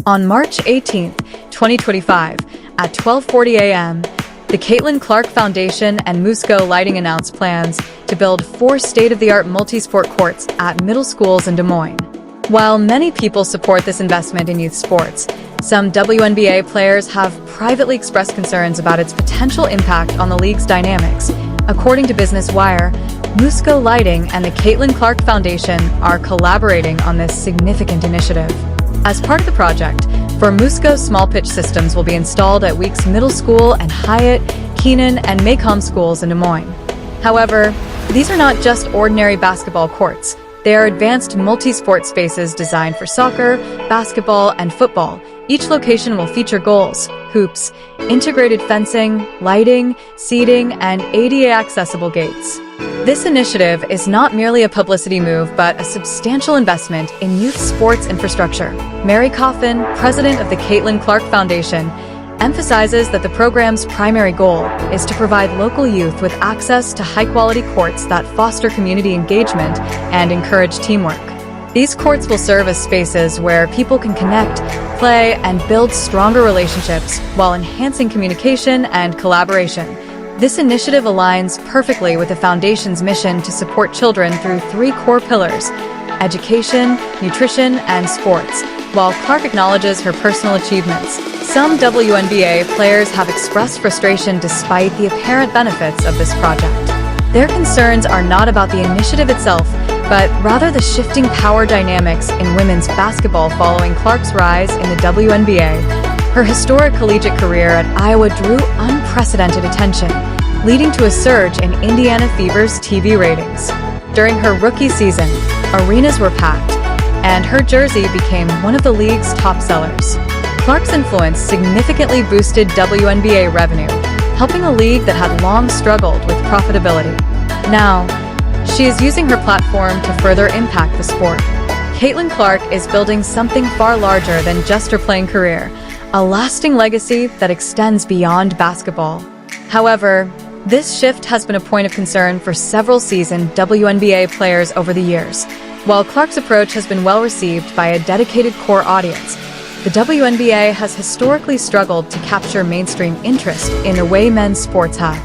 On March 18, 2025, at 12:40 a.m., the Caitlin Clark Foundation and Musco Lighting announced plans to build 4 state-of-the-art multi-sport courts at middle schools in Des Moines. While many people support this investment in youth sports, some WNBA players have privately expressed concerns about its potential impact on the league's dynamics. According to Business Wire, Musco Lighting and the Caitlin Clark Foundation are collaborating on this significant initiative. As part of the project, for Musco, small pitch systems will be installed at Weeks Middle School and Hyatt, Keenan, and Macomb schools in Des Moines. However, these are not just ordinary basketball courts. They are advanced multi-sport spaces designed for soccer, basketball, and football. Each location will feature goals, hoops, integrated fencing, lighting, seating, and ADA-accessible gates. This initiative is not merely a publicity move, but a substantial investment in youth sports infrastructure. Mary Coffin, president of the Caitlin Clark Foundation, emphasizes that the program's primary goal is to provide local youth with access to high-quality courts that foster community engagement and encourage teamwork. These courts will serve as spaces where people can connect, play, and build stronger relationships while enhancing communication and collaboration. This initiative aligns perfectly with the Foundation's mission to support children through 3 core pillars: education, nutrition, and sports. While Clark acknowledges her personal achievements, some WNBA players have expressed frustration despite the apparent benefits of this project. Their concerns are not about the initiative itself, but rather the shifting power dynamics in women's basketball following Clark's rise in the WNBA. Her historic collegiate career at Iowa drew unprecedented attention, leading to a surge in Indiana Fever's TV ratings. During her rookie season, arenas were packed, and her jersey became one of the league's top sellers. Clark's influence significantly boosted WNBA revenue, helping a league that had long struggled with profitability. Now, she is using her platform to further impact the sport. Caitlin Clark is building something far larger than just her playing career, a lasting legacy that extends beyond basketball. However, this shift has been a point of concern for several seasoned WNBA players over the years. While Clark's approach has been well received by a dedicated core audience, the WNBA has historically struggled to capture mainstream interest in the way men's sports have.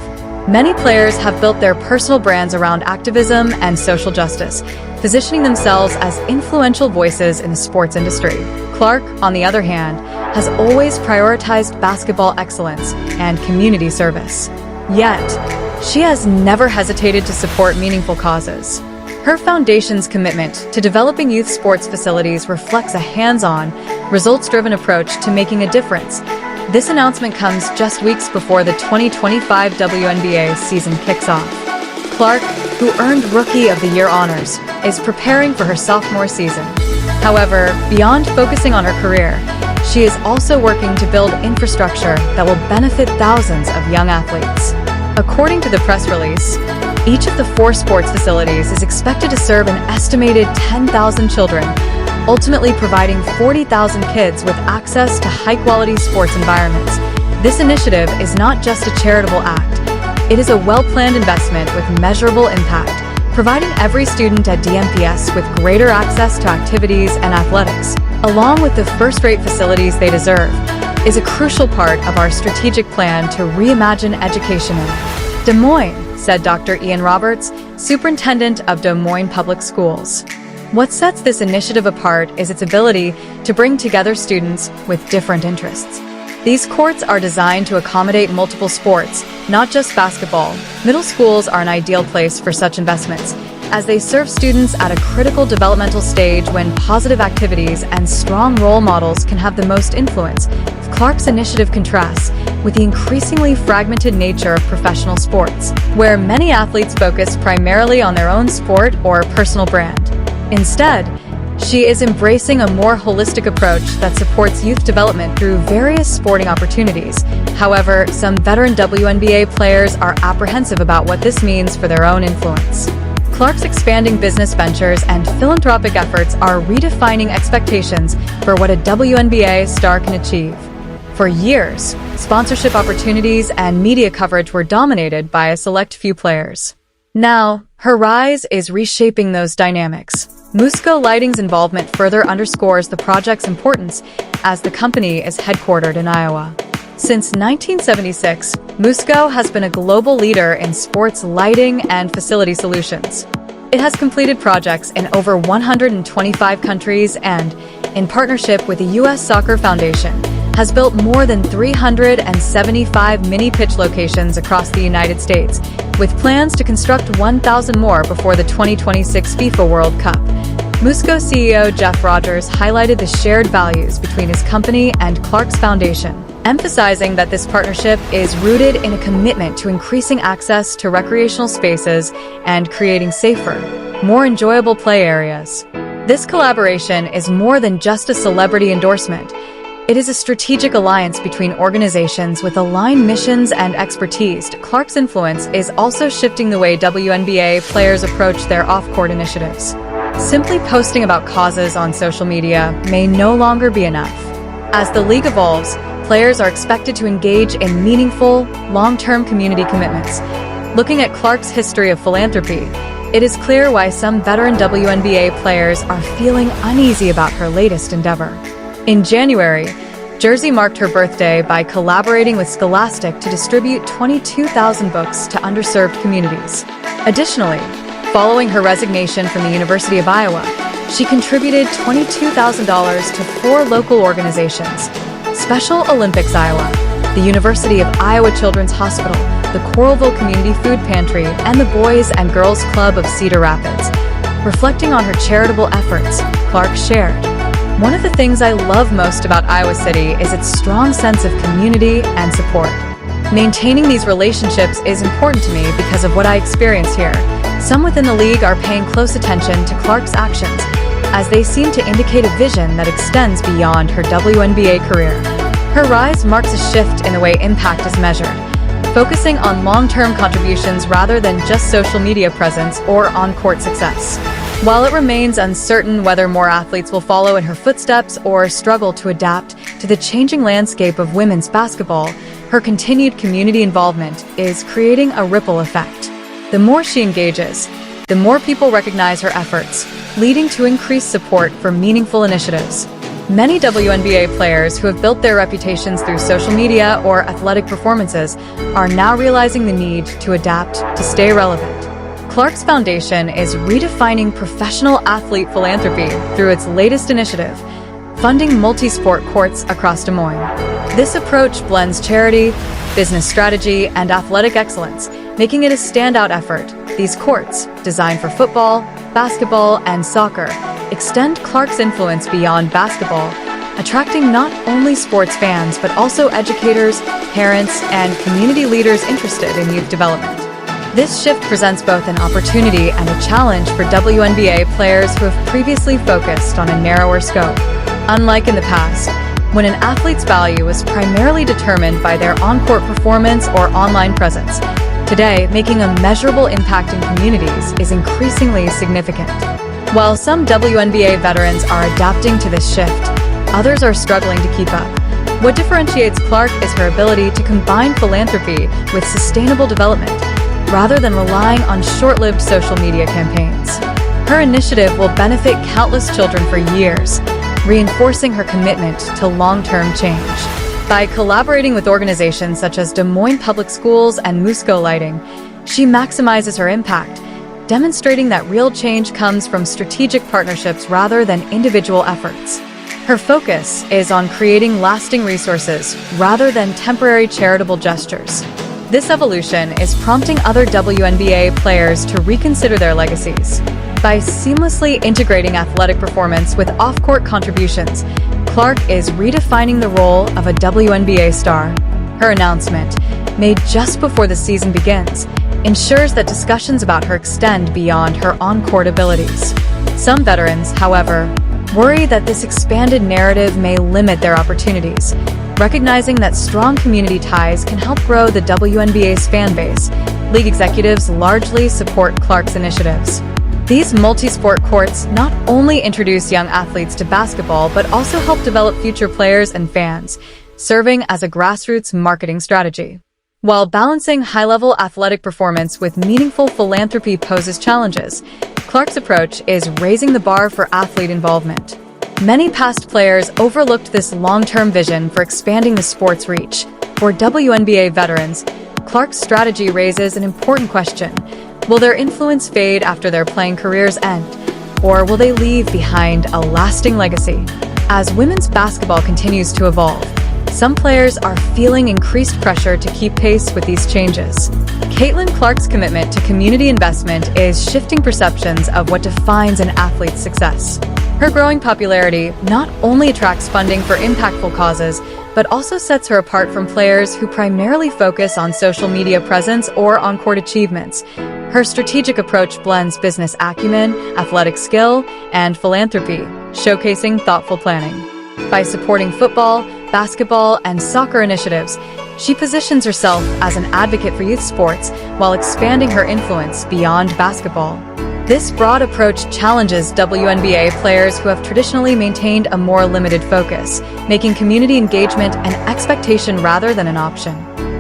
Many players have built their personal brands around activism and social justice, positioning themselves as influential voices in the sports industry. Clark, on the other hand, has always prioritized basketball excellence and community service. Yet, she has never hesitated to support meaningful causes. Her foundation's commitment to developing youth sports facilities reflects a hands-on, results-driven approach to making a difference. This announcement comes just weeks before the 2025 WNBA season kicks off. Clark, who earned Rookie of the Year honors, is preparing for her sophomore season. However, beyond focusing on her career, she is also working to build infrastructure that will benefit thousands of young athletes. According to the press release, each of the 4 sports facilities is expected to serve an estimated 10,000 children, ultimately providing 40,000 kids with access to high-quality sports environments. This initiative is not just a charitable act. It is a well-planned investment with measurable impact, providing every student at DMPS with greater access to activities and athletics, along with the first-rate facilities they deserve, is a crucial part of our strategic plan to reimagine education in Des Moines, said Dr. Ian Roberts, superintendent of Des Moines Public Schools. What sets this initiative apart is its ability to bring together students with different interests. These courts are designed to accommodate multiple sports, not just basketball. Middle schools are an ideal place for such investments, as they serve students at a critical developmental stage when positive activities and strong role models can have the most influence. Clark's initiative contrasts with the increasingly fragmented nature of professional sports, where many athletes focus primarily on their own sport or personal brand. Instead, she is embracing a more holistic approach that supports youth development through various sporting opportunities. However, some veteran WNBA players are apprehensive about what this means for their own influence. Clark's expanding business ventures and philanthropic efforts are redefining expectations for what a WNBA star can achieve. For years, sponsorship opportunities and media coverage were dominated by a select few players. Now, her rise is reshaping those dynamics. Musco Lighting's involvement further underscores the project's importance, as the company is headquartered in Iowa. Since 1976, Musco has been a global leader in sports lighting and facility solutions. It has completed projects in over 125 countries and, in partnership with the U.S. Soccer Foundation, has built more than 375 mini-pitch locations across the United States, with plans to construct 1,000 more before the 2026 FIFA World Cup. Musco CEO Jeff Rogers highlighted the shared values between his company and Clark's Foundation, emphasizing that this partnership is rooted in a commitment to increasing access to recreational spaces and creating safer, more enjoyable play areas. This collaboration is more than just a celebrity endorsement. It is a strategic alliance between organizations with aligned missions and expertise. Clark's influence is also shifting the way WNBA players approach their off-court initiatives. Simply posting about causes on social media may no longer be enough. As the league evolves, players are expected to engage in meaningful, long-term community commitments. Looking at Clark's history of philanthropy, it is clear why some veteran WNBA players are feeling uneasy about her latest endeavor. In January, Jersey marked her birthday by collaborating with Scholastic to distribute 22,000 books to underserved communities. Additionally, following her resignation from the University of Iowa, she contributed $22,000 to 4 local organizations: Special Olympics Iowa, the University of Iowa Children's Hospital, the Coralville Community Food Pantry, and the Boys and Girls Club of Cedar Rapids. Reflecting on her charitable efforts, Clark shared, "One of the things I love most about Iowa City is its strong sense of community and support. Maintaining these relationships is important to me because of what I experience here. Some within the league are paying close attention to Clark's actions, as they seem to indicate a vision that extends beyond her WNBA career." Her rise marks a shift in the way impact is measured, focusing on long-term contributions rather than just social media presence or on-court success. While it remains uncertain whether more athletes will follow in her footsteps or struggle to adapt to the changing landscape of women's basketball, her continued community involvement is creating a ripple effect. The more she engages, the more people recognize her efforts, leading to increased support for meaningful initiatives. Many WNBA players who have built their reputations through social media or athletic performances are now realizing the need to adapt to stay relevant. Clark's Foundation is redefining professional athlete philanthropy through its latest initiative, funding multi-sport courts across Des Moines. This approach blends charity, business strategy, and athletic excellence, making it a standout effort. These courts, designed for football, basketball, and soccer, extend Clark's influence beyond basketball, attracting not only sports fans but also educators, parents, and community leaders interested in youth development. This shift presents both an opportunity and a challenge for WNBA players who have previously focused on a narrower scope. Unlike in the past, when an athlete's value was primarily determined by their on-court performance or online presence, today, making a measurable impact in communities is increasingly significant. While some WNBA veterans are adapting to this shift, others are struggling to keep up. What differentiates Clark is her ability to combine philanthropy with sustainable development, rather than relying on short-lived social media campaigns. Her initiative will benefit countless children for years, reinforcing her commitment to long-term change. By collaborating with organizations such as Des Moines Public Schools and Musco Lighting, she maximizes her impact, demonstrating that real change comes from strategic partnerships rather than individual efforts. Her focus is on creating lasting resources rather than temporary charitable gestures. This evolution is prompting other WNBA players to reconsider their legacies. By seamlessly integrating athletic performance with off-court contributions, Clark is redefining the role of a WNBA star. Her announcement, made just before the season begins, ensures that discussions about her extend beyond her on-court abilities. Some veterans, however, worry that this expanded narrative may limit their opportunities. Recognizing that strong community ties can help grow the WNBA's fan base, league executives largely support Clark's initiatives. These multi-sport courts not only introduce young athletes to basketball but also help develop future players and fans, serving as a grassroots marketing strategy. While balancing high-level athletic performance with meaningful philanthropy poses challenges, Clark's approach is raising the bar for athlete involvement. Many past players overlooked this long-term vision for expanding the sport's reach. For WNBA veterans, Clark's strategy raises an important question. Will their influence fade after their playing careers end, or will they leave behind a lasting legacy? As women's basketball continues to evolve, some players are feeling increased pressure to keep pace with these changes. Caitlin Clark's commitment to community investment is shifting perceptions of what defines an athlete's success. Her growing popularity not only attracts funding for impactful causes, but also sets her apart from players who primarily focus on social media presence or on-court achievements. Her strategic approach blends business acumen, athletic skill, and philanthropy, showcasing thoughtful planning. By supporting football, basketball, and soccer initiatives, she positions herself as an advocate for youth sports while expanding her influence beyond basketball. This broad approach challenges WNBA players who have traditionally maintained a more limited focus, making community engagement an expectation rather than an option.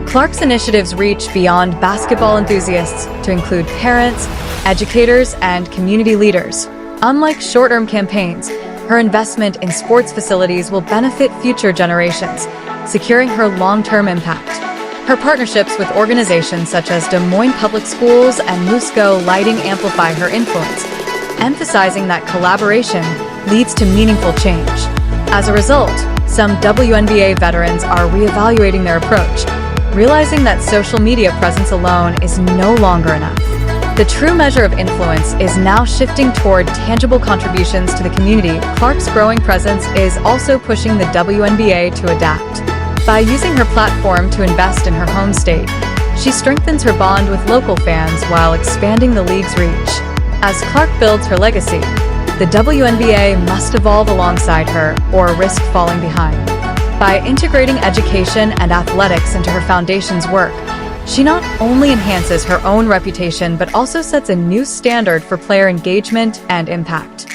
Clark's initiatives reach beyond basketball enthusiasts to include parents, educators, and community leaders. Unlike short-term campaigns, her investment in sports facilities will benefit future generations, securing her long-term impact. Her partnerships with organizations such as Des Moines Public Schools and Musco Lighting amplify her influence, emphasizing that collaboration leads to meaningful change. As a result, some WNBA veterans are reevaluating their approach, realizing that social media presence alone is no longer enough. The true measure of influence is now shifting toward tangible contributions to the community. Clark's growing presence is also pushing the WNBA to adapt. By using her platform to invest in her home state, she strengthens her bond with local fans while expanding the league's reach. As Clark builds her legacy, the WNBA must evolve alongside her or risk falling behind. By integrating education and athletics into her foundation's work, she not only enhances her own reputation but also sets a new standard for player engagement and impact.